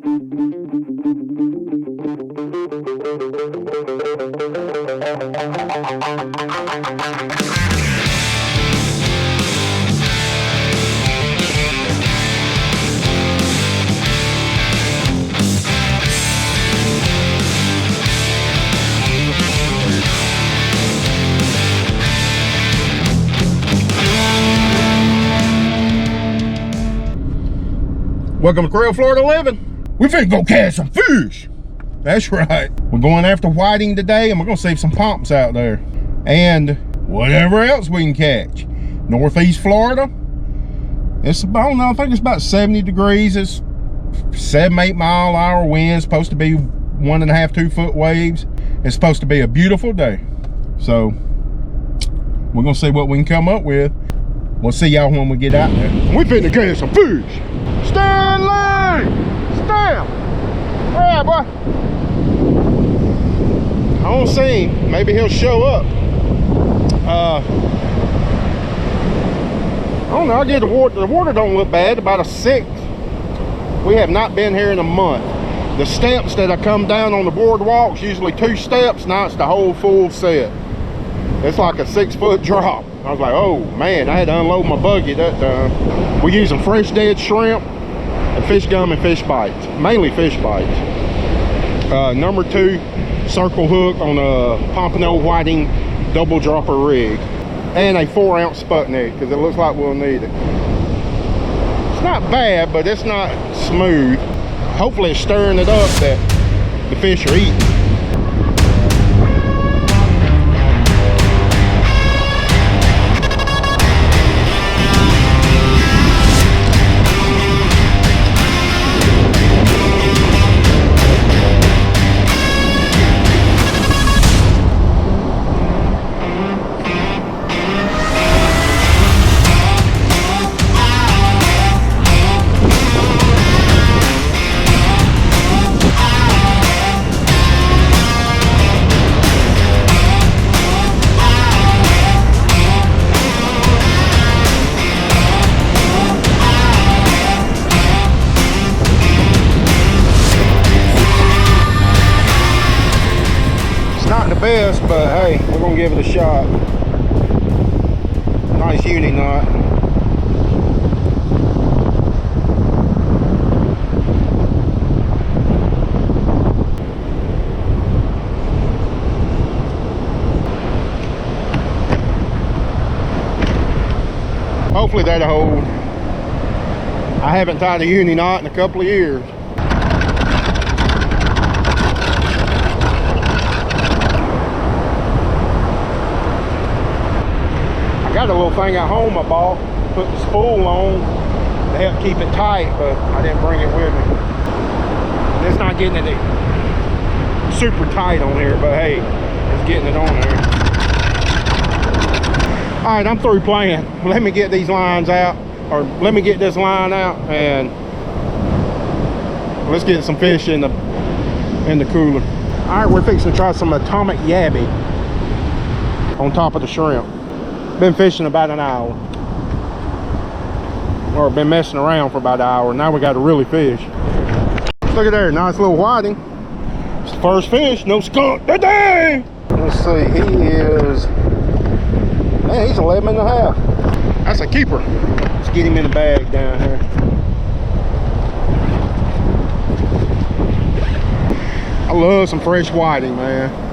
Welcome to Crevalle, Florida living. We finna go catch some fish. That's right. We're going after whiting today, and we're gonna save some pomps out there. And whatever else we can catch. Northeast Florida. It's about, I don't know, I think it's about 70 degrees. It's 7-8 mile an hour winds, supposed to be 1.5 to 2 foot waves. It's supposed to be a beautiful day. So we're gonna see what we can come up with. We'll see y'all when we get out there. We finna catch some fish. Stanley! Stamp! Yeah, boy. I don't see him. Maybe he'll show up. I don't know. I get the water. The water don't look bad. About a 6. We have not been here in a month. The steps that I come down on the boardwalk's usually 2 steps. Now it's the whole full set. It's like a 6-foot drop. I was like, oh man, I had to unload my buggy that time. We're using fresh dead shrimp and fish gum and fish bites, mainly fish bites. Number 2 circle hook on a pompano whiting double dropper rig, and a 4-ounce Sputnik because it looks like we'll need it. It's not bad, but it's not smooth. Hopefully it's stirring it up that the fish are eating. Best, but hey, we're gonna give it a shot. Nice uni knot. Hopefully that'll hold. I haven't tied a uni knot in a couple of years. Got a little thing at home I bought, put the spool on to help keep it tight, but I didn't bring it with me. And it's not getting it super tight on here, but hey, it's getting it on there. All right, I'm through playing. Let me get these lines out, or let me get this line out, and let's get some fish in the cooler. All right, we're fixing to try some atomic yabby on top of the shrimp. Been fishing about an hour, or been messing around for about an hour. Now we got to really fish. Look at there, nice little whiting. It's the first fish, no skunk today. Let's see, he is, man, he's 11.5. That's a keeper. Let's get him in the bag down here. I love some fresh whiting, man.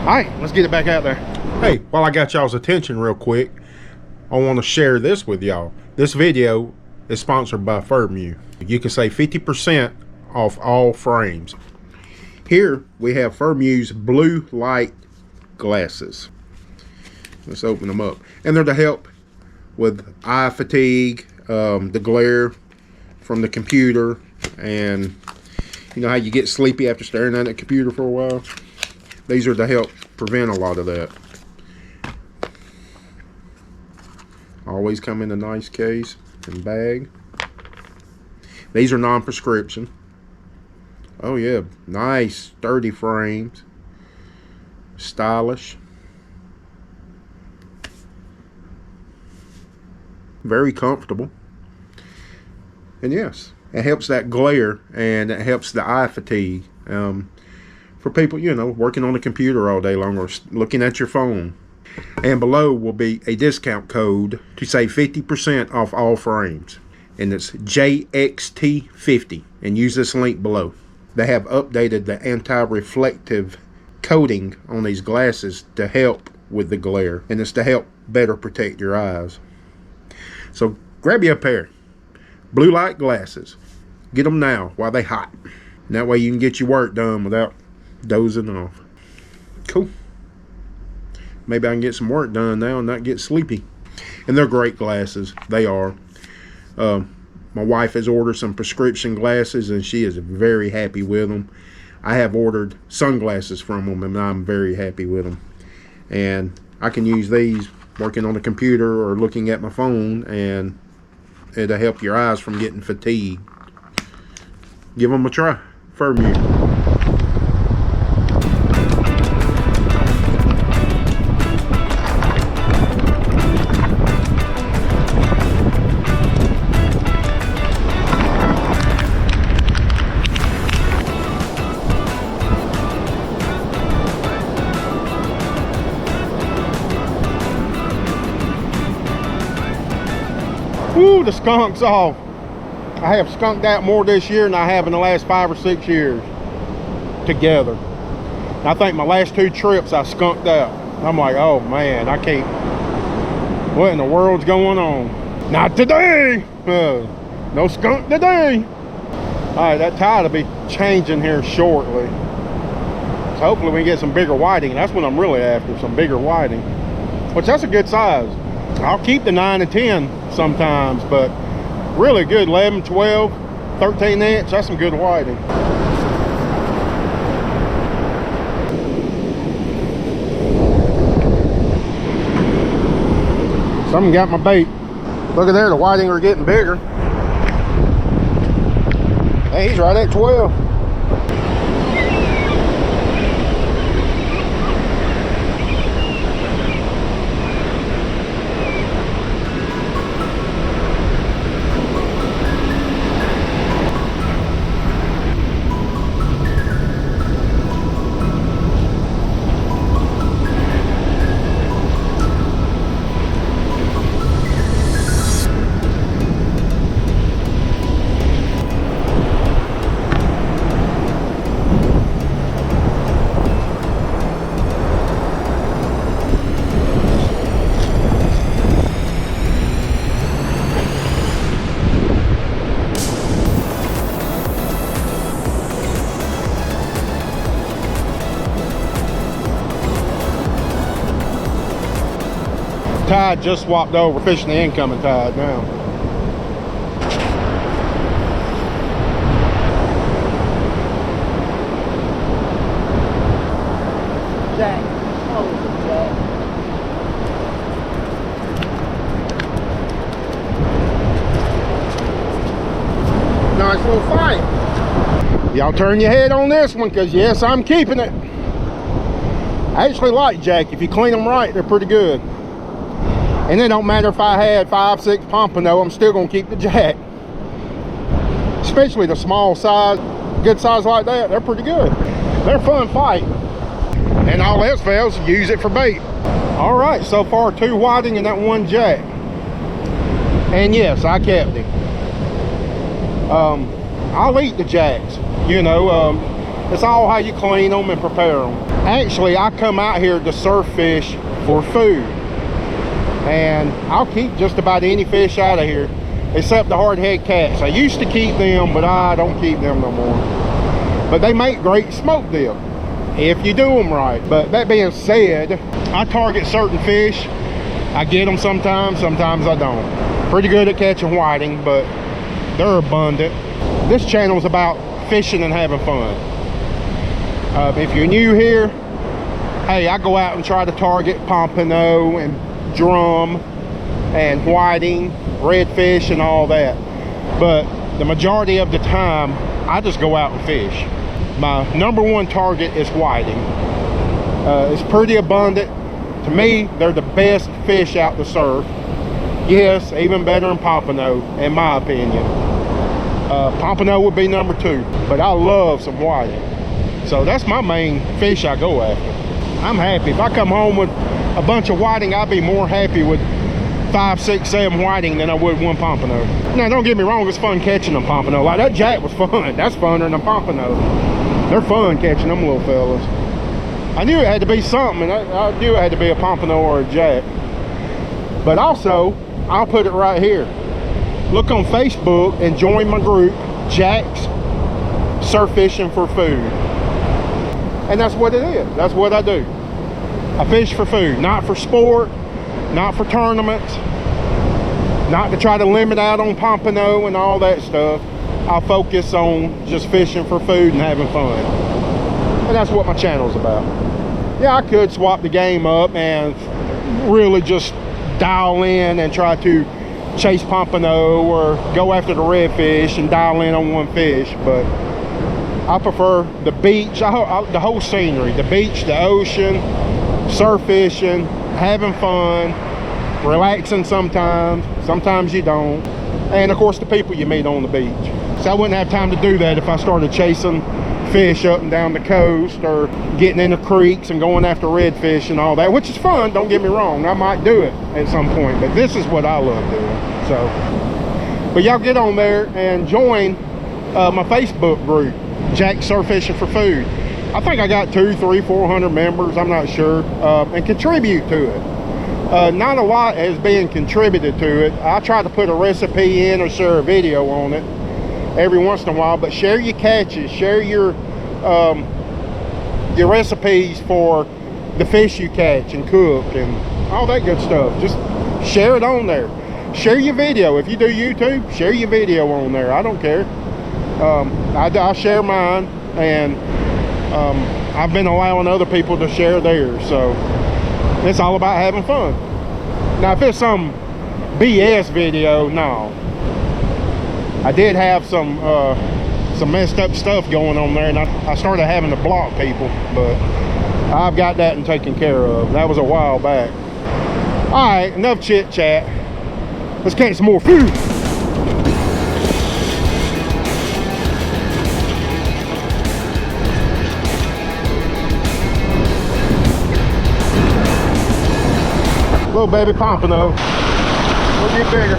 All right, let's get it back out there. Hey, while I got y'all's attention real quick, I want to share this with y'all. This video is sponsored by Firmew. You can save 50% off all frames. Here we have Firmew's blue light glasses. Let's open them up. And they're to help with eye fatigue, the glare from the computer, and you know how you get sleepy after staring at the computer for a while? These are to help prevent a lot of that. Always come in a nice case and bag. These are non-prescription. Oh yeah, nice sturdy frames. Stylish. Very comfortable. And yes, It helps that glare, and it helps the eye fatigue. For people, you know, working on the computer all day long or looking at your phone. And below will be a discount code to save 50% off all frames. And it's JXT50. And use this link below. They have updated the anti-reflective coating on these glasses to help with the glare. And it's to help better protect your eyes. So grab you a pair. Blue light glasses. Get them now while they're hot. And that way you can get your work done without dozing off. Cool. Maybe I can get some work done now and not get sleepy. And they're great glasses. They are. My wife has ordered some prescription glasses and she is very happy with them. I have ordered sunglasses from them and I'm very happy with them. And I can use these working on the computer or looking at my phone, and it'll help your eyes from getting fatigued. Give them a try. Firmure. Woo, the skunk's off. I have skunked out more this year than I have in the last 5 or 6 years together. I think my last 2 trips I skunked out. I'm like, oh man, I can't. What in the world's going on? Not today. No skunk today. All right, that tide will be changing here shortly. So hopefully we can get some bigger whiting. That's what I'm really after, some bigger whiting. Which that's a good size. I'll keep the 9 and 10 sometimes, but really good 11, 12, 13 inch. That's some good whiting. Something got my bait. Look at there, the whiting are getting bigger. Hey, he's right at 12. Tide just swapped over, fishing the incoming tide now. Jack. Oh, Jack. Nice little fight. Y'all turn your head on this one, because yes, I'm keeping it. I actually like jack. If you clean them right, they're pretty good. And it don't matter if I had 5, 6 pompano, I'm still gonna keep the jack. Especially the small size, good size like that, they're pretty good. They're a fun fight. And all else fails, use it for bait. All right, so far 2 whiting and that 1 jack. And yes, I kept him. I'll eat the jacks, you know. It's all how you clean them and prepare them. Actually, I come out here to surf fish for food. And I'll keep just about any fish out of here except the hardhead cats. I used to keep them, but I don't keep them no more. But they make great smoked dip if you do them right. But that being said, I target certain fish. I get them sometimes I don't. Pretty good at catching whiting, but they're abundant. This channel is about fishing and having fun. If you're new here, hey, I go out and try to target pompano and drum and whiting, redfish and all that, but the majority of the time I just go out and fish. My #1 target is whiting. It's pretty abundant. To me, they're the best fish out to surf. Yes, even better than pompano in my opinion. Pompano would be number 2, but I love some whiting. So that's my main fish I go after. I'm happy. If I come home with a bunch of whiting, I'd be more happy with 5, 6, 7 whiting than I would one pompano. Now, don't get me wrong, it's fun catching them pompano. Like that jack was fun. That's funner than a pompano. They're fun catching them little fellas. I knew it had to be something, and I knew it had to be a pompano or a jack. But also, I'll put it right here. Look on Facebook and join my group, Jack's Surf Fishing for Food. And that's what it is. That's what I do. I fish for food, not for sport, not for tournaments, not to try to limit out on pompano and all that stuff. I focus on just fishing for food and having fun. And that's what my channel's about. Yeah, I could swap the game up and really just dial in and try to chase pompano or go after the redfish and dial in on one fish, but I prefer the beach, the whole scenery, the beach, the ocean, surf fishing, having fun, relaxing sometimes you don't, and of course the people you meet on the beach. So I wouldn't have time to do that if I started chasing fish up and down the coast or getting into creeks and going after redfish and all that, which is fun, don't get me wrong. I might do it at some point, but this is what I love doing. So, but y'all get on there and join my Facebook group, Jack Surf Fishing for Food. I think I got 200, 300, 400 members, I'm not sure, and contribute to it. Not a lot is being contributed to it. I try to put a recipe in or share a video on it every once in a while, but share your catches, share your recipes for the fish you catch and cook and all that good stuff. Just share it on there. Share your video. If you do YouTube, share your video on there. I don't care. I share mine, and I've been allowing other people to share theirs, so it's all about having fun. Now if it's some BS video, no. I did have some messed up stuff going on there, and I started having to block people, but I've got that and taken care of. That was a while back. All right, enough chit chat. Let's catch some more food. Little baby pompano. We'll get bigger.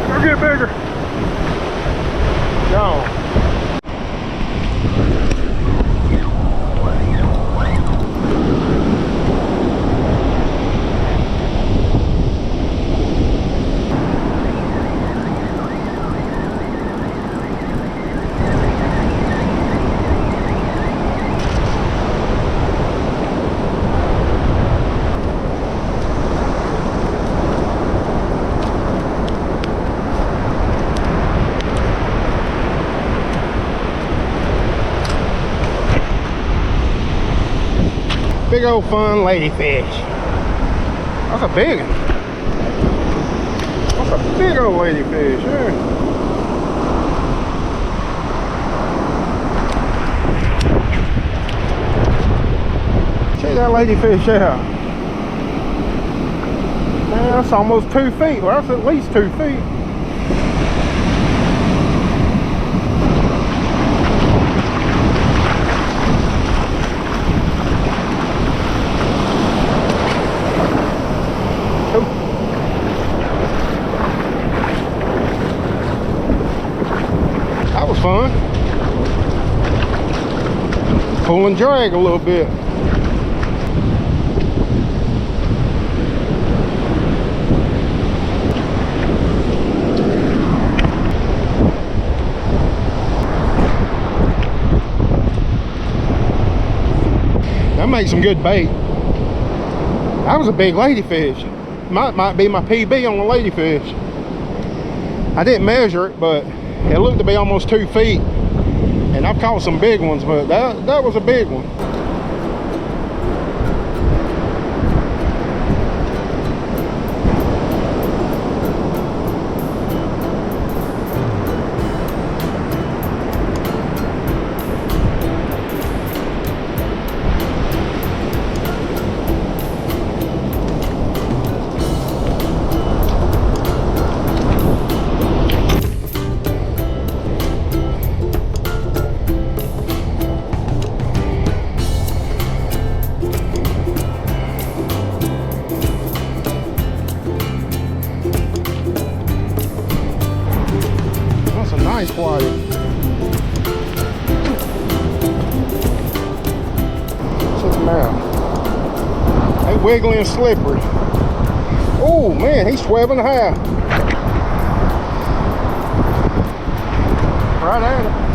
We'll get bigger. No. Big old fun ladyfish. That's a big one. That's a big old ladyfish, yeah. Check that ladyfish out. Man, that's almost 2 feet. Well, that's at least 2 feet. Fun. Pull and drag a little bit. That makes some good bait. That was a big ladyfish. Might be my PB on the ladyfish. I didn't measure it, but it looked to be almost 2 feet, and I've caught some big ones, but that was a big one. wiggly and slippery. Oh man, he's 12.5. Right at it.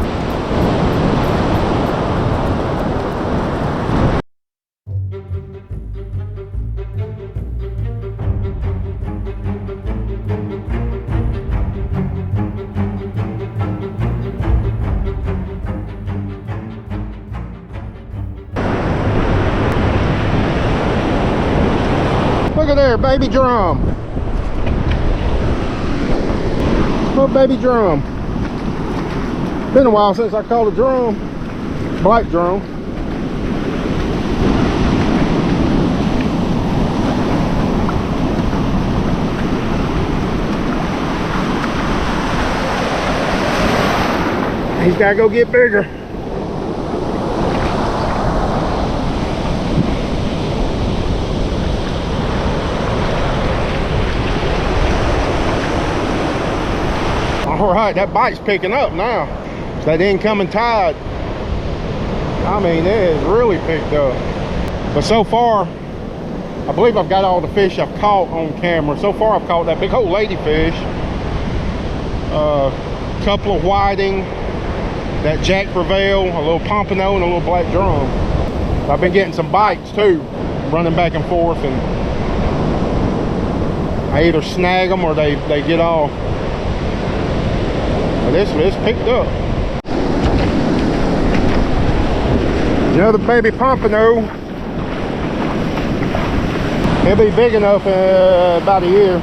Look at there, baby drum. Oh, baby drum. Been a while since I caught a drum. Black drum. He's gotta go get bigger. All right, that bite's picking up now. It's that incoming tide. I mean, it has really picked up. But so far, I believe I've got all the fish I've caught on camera. So far, I've caught that big old ladyfish, a couple of whiting, that jack crevalle, a little pompano, and a little black drum. I've been getting some bites too, running back and forth, and I either snag them or they get off. But this picked up. Another baby pompano. He'll be big enough in about a year.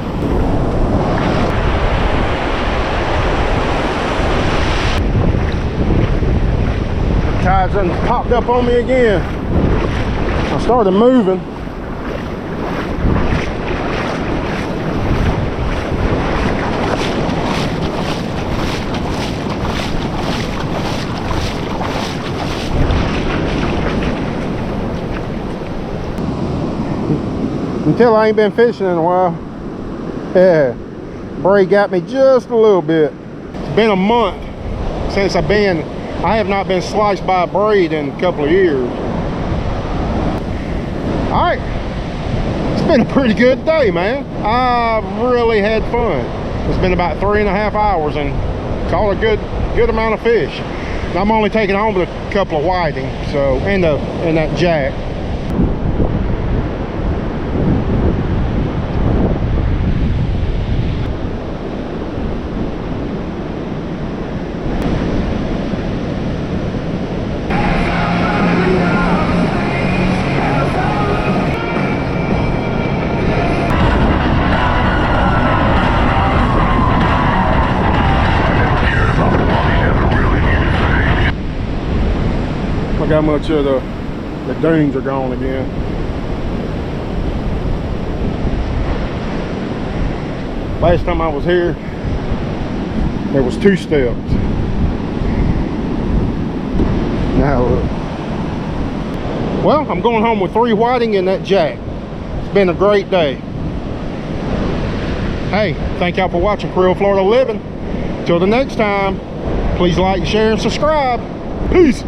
The tide's done popped up on me again. I started moving. Until I ain't been fishing in a while. Yeah, braid got me just a little bit. It's been a month since I have not been sliced by a braid in a couple of years. All right, it's been a pretty good day, man. I've really had fun. It's been about 3.5 hours and caught a good amount of fish. And I'm only taking home with a couple of whiting, so and that jack. Look how much of the dunes are gone again. Last time I was here, there was 2 steps. Now look. Well, I'm going home with 3 whiting and that jack. It's been a great day. Hey, thank y'all for watching Crevalle, Florida Living. Till the next time, please like, share, and subscribe. Peace.